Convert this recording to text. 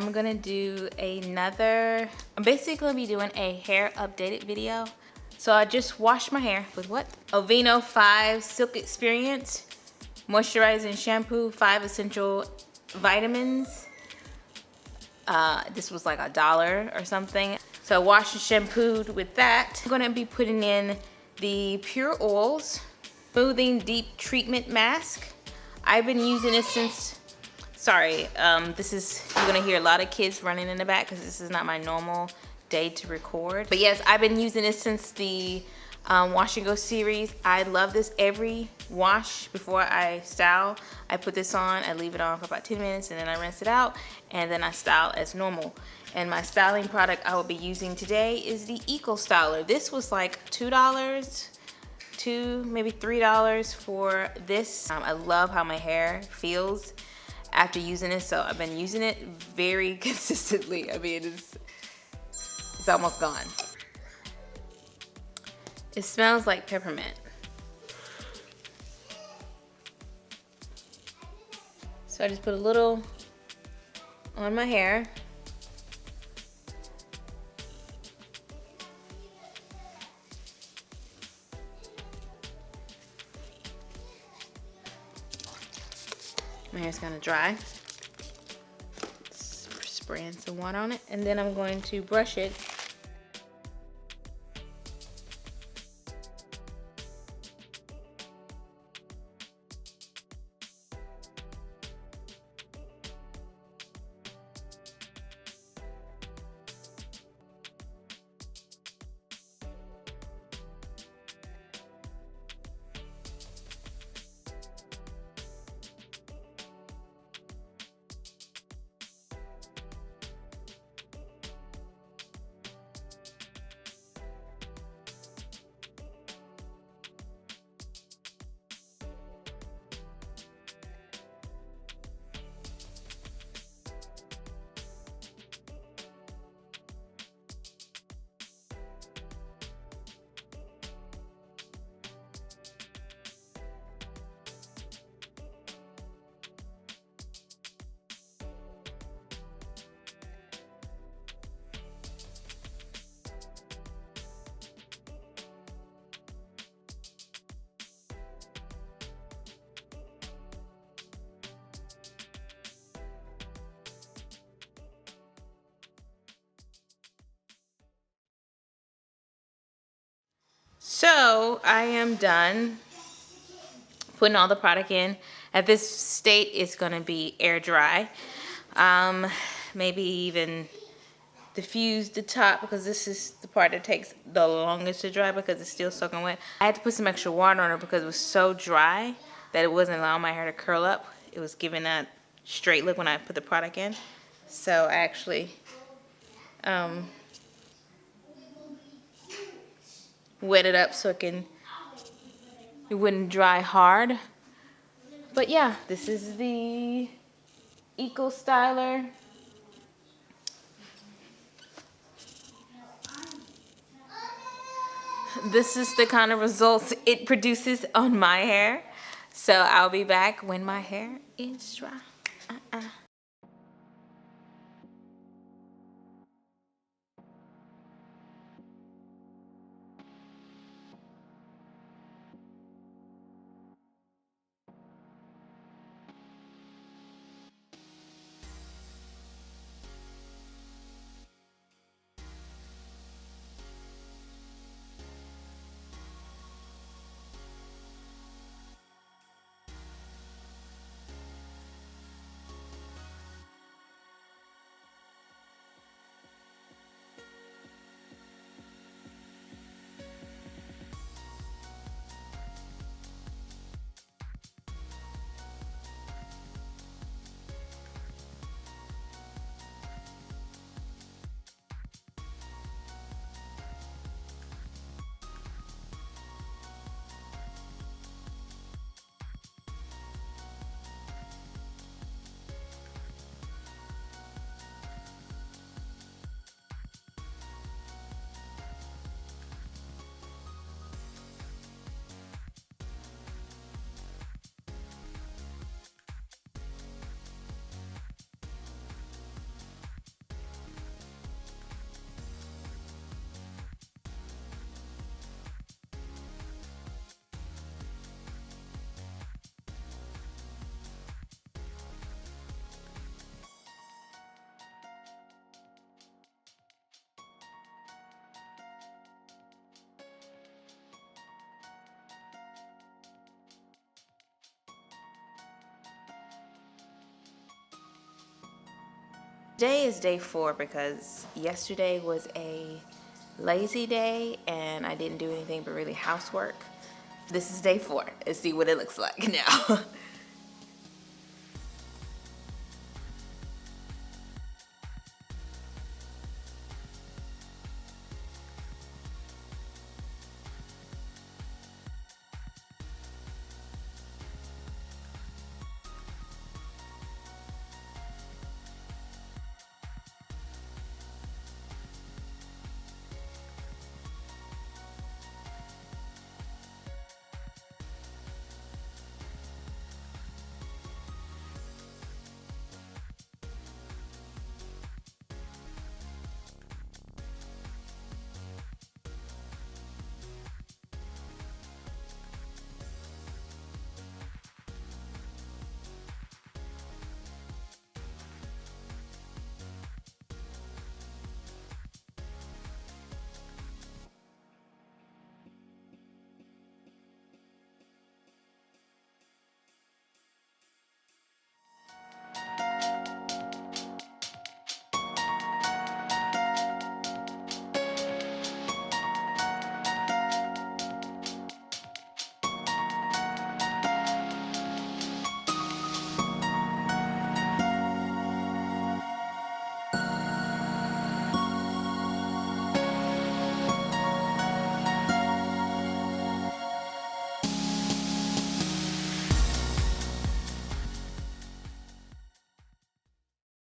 I'm gonna do another, I'm basically gonna be doing a hair updated video. So I just washed my hair with what? Aveeno 5 Silk Experience Moisturizing Shampoo, 5 essential vitamins. This was like $1 or something. So I washed and shampooed with that. I'm gonna be putting in the Pure Oils Smoothing Deep Treatment Mask. I've been using this since, sorry, this is, you're gonna hear a lot of kids running in the back because this is not my normal day to record. But yes, I've been using this since the Wash and Go series. I love this. Every wash before I style, I put this on, I leave it on for about 10 minutes and then I rinse it out and then I style as normal. And my styling product I will be using today is the Eco Styler. This was like $2, maybe $3 for this. I love how my hair feels after using it, so I've been using it very consistently. I mean, it's almost gone. It smells like peppermint. So I just put a little on my hair. My hair's kind of dry. Spraying some water on it, and then I'm going to brush it. So I am done putting all the product in. At this state, it's gonna be air dry. Maybe even diffuse the top because this is the part that takes the longest to dry because it's still soaking wet. I had to put some extra water on it because it was so dry that it wasn't allowing my hair to curl up. It was giving that straight look when I put the product in. So I actually wet it up so it wouldn't dry hard. But yeah, this is the Eco Styler. This is the kind of results it produces on my hair. So I'll be back when my hair is dry. Today is day 4 because yesterday was a lazy day and I didn't do anything but really housework. This is day 4. Let's see what it looks like now.